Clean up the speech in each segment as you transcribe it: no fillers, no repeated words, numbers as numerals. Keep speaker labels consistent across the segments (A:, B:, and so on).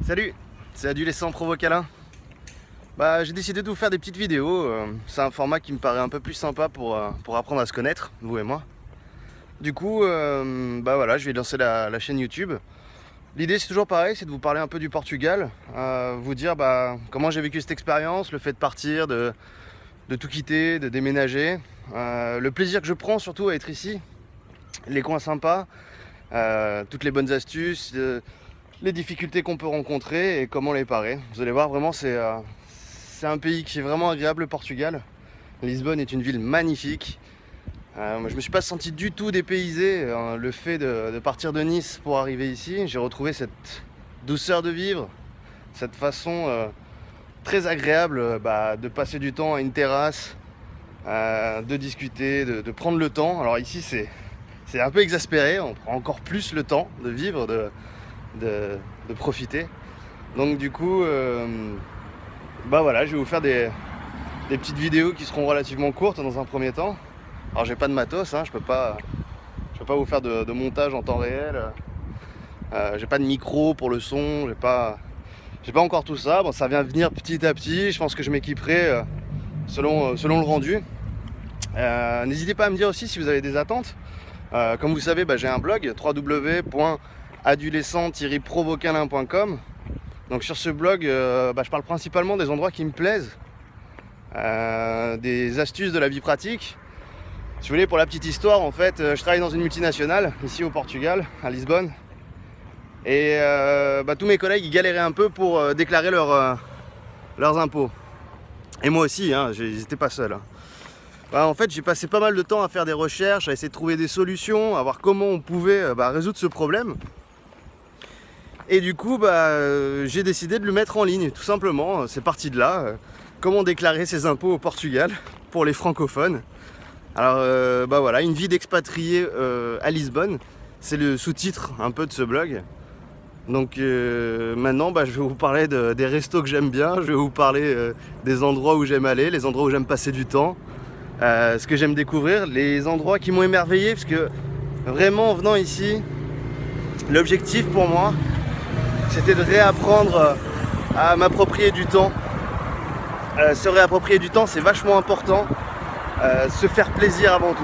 A: Salut, c'est Adolescent Provocalin. J'ai décidé de vous faire des petites vidéos. C'est un format qui me paraît un peu plus sympa pour apprendre à se connaître, vous et moi. Du coup, voilà, je vais lancer la chaîne YouTube. L'idée c'est toujours pareil, c'est de vous parler un peu du Portugal, vous dire comment j'ai vécu cette expérience, le fait de partir, de tout quitter, de déménager, le plaisir que je prends surtout à être ici, les coins sympas, toutes les bonnes astuces, les difficultés qu'on peut rencontrer et comment les parer. Vous allez voir, vraiment c'est un pays qui est vraiment agréable, le Portugal. Lisbonne est une ville magnifique. Moi, je me suis pas senti du tout dépaysé. Le fait de partir de Nice pour arriver ici, j'ai retrouvé cette douceur de vivre, cette façon très agréable de passer du temps à une terrasse, de discuter, de prendre le temps. Alors ici c'est un peu exaspéré, on prend encore plus le temps de vivre, de profiter. Donc du coup, voilà, je vais vous faire des petites vidéos qui seront relativement courtes dans un premier temps. Alors j'ai pas de matos, je peux pas vous faire de montage en temps réel. J'ai pas de micro pour le son, j'ai pas encore tout ça. Bon, ça vient venir petit à petit. Je pense que je m'équiperai selon le rendu. N'hésitez pas à me dire aussi si vous avez des attentes. Comme vous savez, j'ai un blog www.adolescent-provocalin.com. Donc sur ce blog, je parle principalement des endroits qui me plaisent, des astuces de la vie pratique. Si vous voulez, pour la petite histoire, en fait, je travaille dans une multinationale ici au Portugal, à Lisbonne. Et tous mes collègues ils galéraient un peu pour déclarer leurs impôts. Et moi aussi, ils n'étaient pas seuls. En fait, j'ai passé pas mal de temps à faire des recherches, à essayer de trouver des solutions, à voir comment on pouvait résoudre ce problème. Et du coup, j'ai décidé de le mettre en ligne, tout simplement. C'est parti de là. Comment déclarer ses impôts au Portugal pour les francophones. Alors, voilà, une vie d'expatrié à Lisbonne. C'est le sous-titre un peu de ce blog. Donc maintenant, je vais vous parler des restos que j'aime bien. Je vais vous parler des endroits où j'aime aller, les endroits où j'aime passer du temps. Ce que j'aime découvrir, les endroits qui m'ont émerveillé. Parce que vraiment, en venant ici, l'objectif pour moi, c'était de réapprendre à m'approprier du temps. Se réapproprier du temps, c'est vachement important. Se faire plaisir avant tout.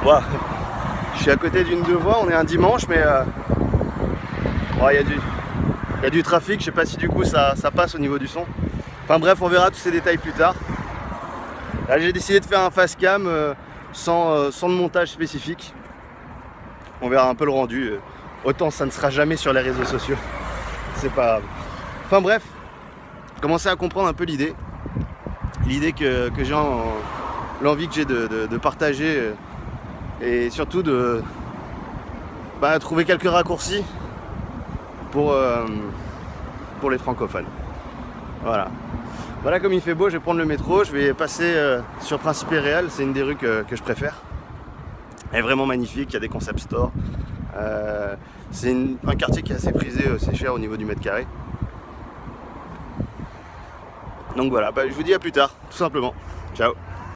A: Voilà. Je suis à côté d'une devoir, on est un dimanche, mais il y a du trafic. Je sais pas si du coup ça passe au niveau du son. Enfin bref, on verra tous ces détails plus tard. Là, j'ai décidé de faire un face cam sans le montage spécifique. On verra un peu le rendu. Autant ça ne sera jamais sur les réseaux sociaux. C'est pas grave. Enfin bref, commencez à comprendre un peu l'idée. L'idée que j'ai, l'envie que j'ai de partager et surtout de trouver quelques raccourcis pour les francophones. Voilà, comme il fait beau, je vais prendre le métro, je vais passer sur Principe et Réal, c'est une des rues que je préfère. Elle est vraiment magnifique, il y a des concept stores. C'est un quartier qui est assez prisé, c'est cher au niveau du mètre carré. Donc voilà, je vous dis à plus tard, tout simplement. Ciao.